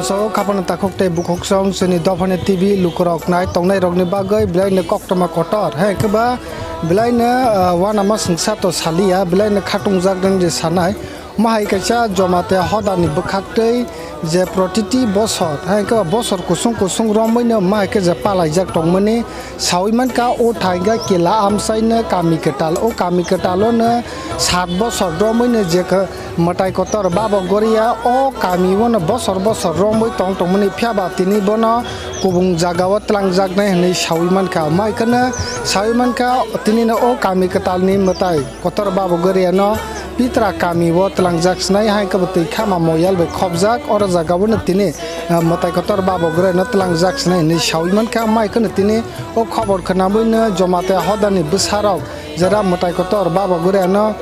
So kapan tak kok te bukok song seni dofane TV lukurok nai tongnai rokni bagai belai ne koktoma kotor he keba belai ne wana ma singsa to salia belai ne khatung jagdang je sanai mahai kaisa jomate hodani bukhakte je protiti bosor he keba bosor kusung romoine mahai ke je palai jak tongmani sawiman ka o thaiga kela amsai ne kami ketal o kami ketalo ne 7 bosor romoine je ka matai kotor baba goria o kami wona bosor romoi tong mani phiaba tini bono kubung jagawa tlang jagnai nei sawiman ka mai kana sawiman ka tini no o kami ketalni matai kotor baba goria no pitra kami wo tlang jaksnai hai ka bati khama moyal be khobjak ora jagawo na tini matai kotor baba goria no tlang jaksnai nei sawiman ka mai kana tini o khobor khana boina jomate hodani busarok jara matai kotor baba goria no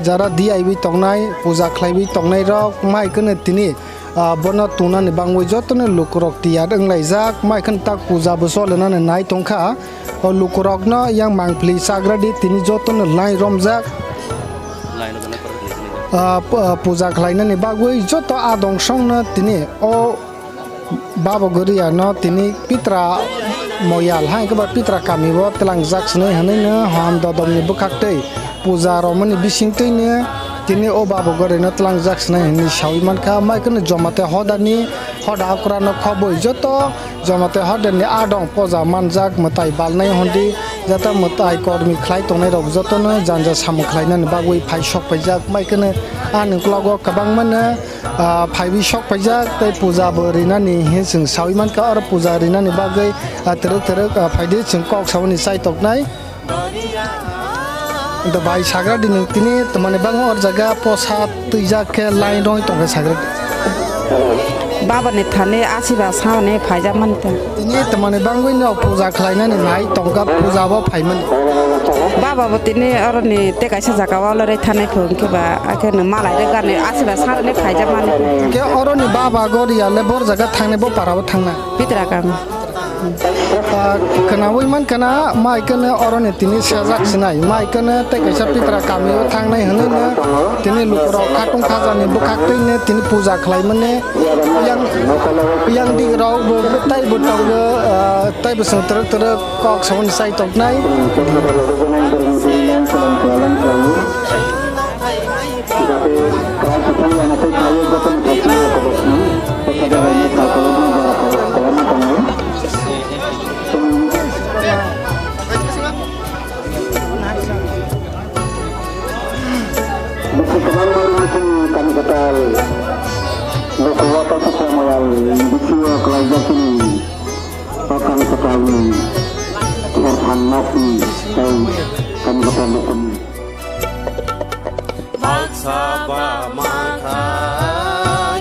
jara diaibi tongnai puja khlaibi tongnai rok mai kana tini bono tuna ni bangwai jotone lukurok tiya denglai jak mai kan tak puja bosolena ne nai tongkha o lukurok no yang mangpli sagradi tini jotone lai romjak puja khlaina ni bagwai joto adong song na tini o baba goria no tini pitra moyal hai ka pitra kami bo telang jak sne hanai na ham dodom ni bukhakte puja romani bisingte ne tini o baba gore na tlang jaksna ni sawiman ka mai kana jomate hodani hoda akra no khoboi joto jomate hodani adong poja manjak matai balnai hondi jata matai kormi khlai tongnai rok joto no janja samu khlaina ni bagoi phai sok paijak mai kana an klago kabang mana phaibi sok paijak tai puja borina ni he sing sawiman ka or puja rina ni bagai teruk phaide sing kok sawni sai toknai the bai sagra din tini temane bang or jaga posat tuija ke lain roi tong sagra baba ne thane asiba saune phaija manta tini temane bang win no puja khlaina ni nai tongka puja bo phaiman baba bo tini or ni te kaisa jaga wala re thane phung ke ba ake ne malai re gane asiba saune phaija mane ke or ni baba goria le bor jaga thangne bo parabo thangna pitra kam kana woi man kana mai kana orone tini sajak sinai mai kana te kaisa pitra kami thangnai hane na tini lukro khatung khajani bukhakte ne tini puja khlai mane yang di rau bo tai bo tong tai bo sang ter kok sawn sai toknai kami ketal berkuatan semoyal disiwa kelajak ini akan ketahui Tuhan nasi dan kami ketal bertemu maksa maka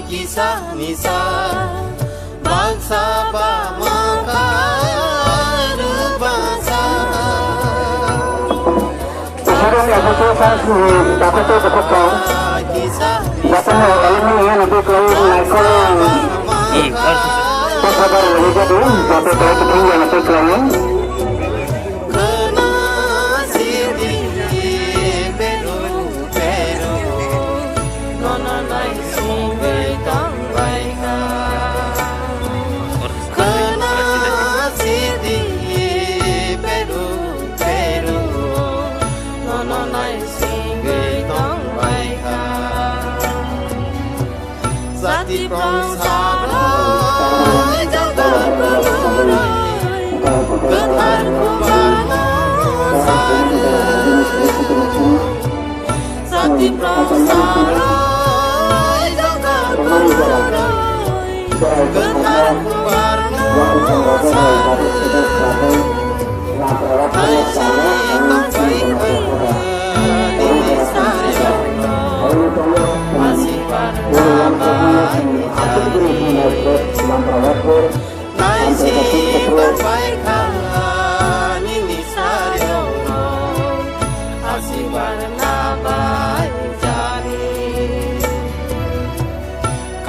kisah nisa bangsa maka berbangsa sekarang yang saya dapat berkata datang ini nanti kalau naikkan sabar lihat dulu sampai kalau ketinggian nanti kalau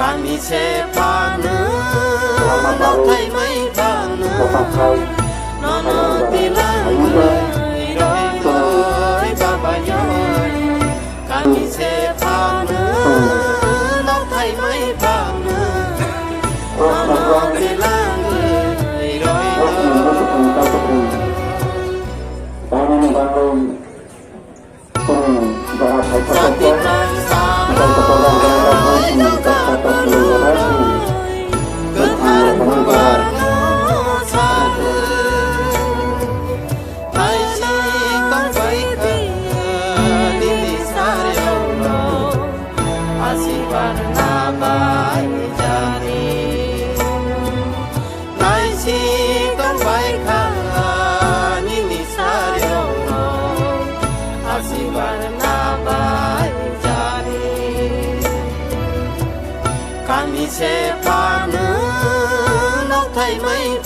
kami sepana nóc thay mấy phana nó bilang roi roi baba roi kami sepana nóc thay mấy phana nó bilang roi roi kami sepana nóc thay mấy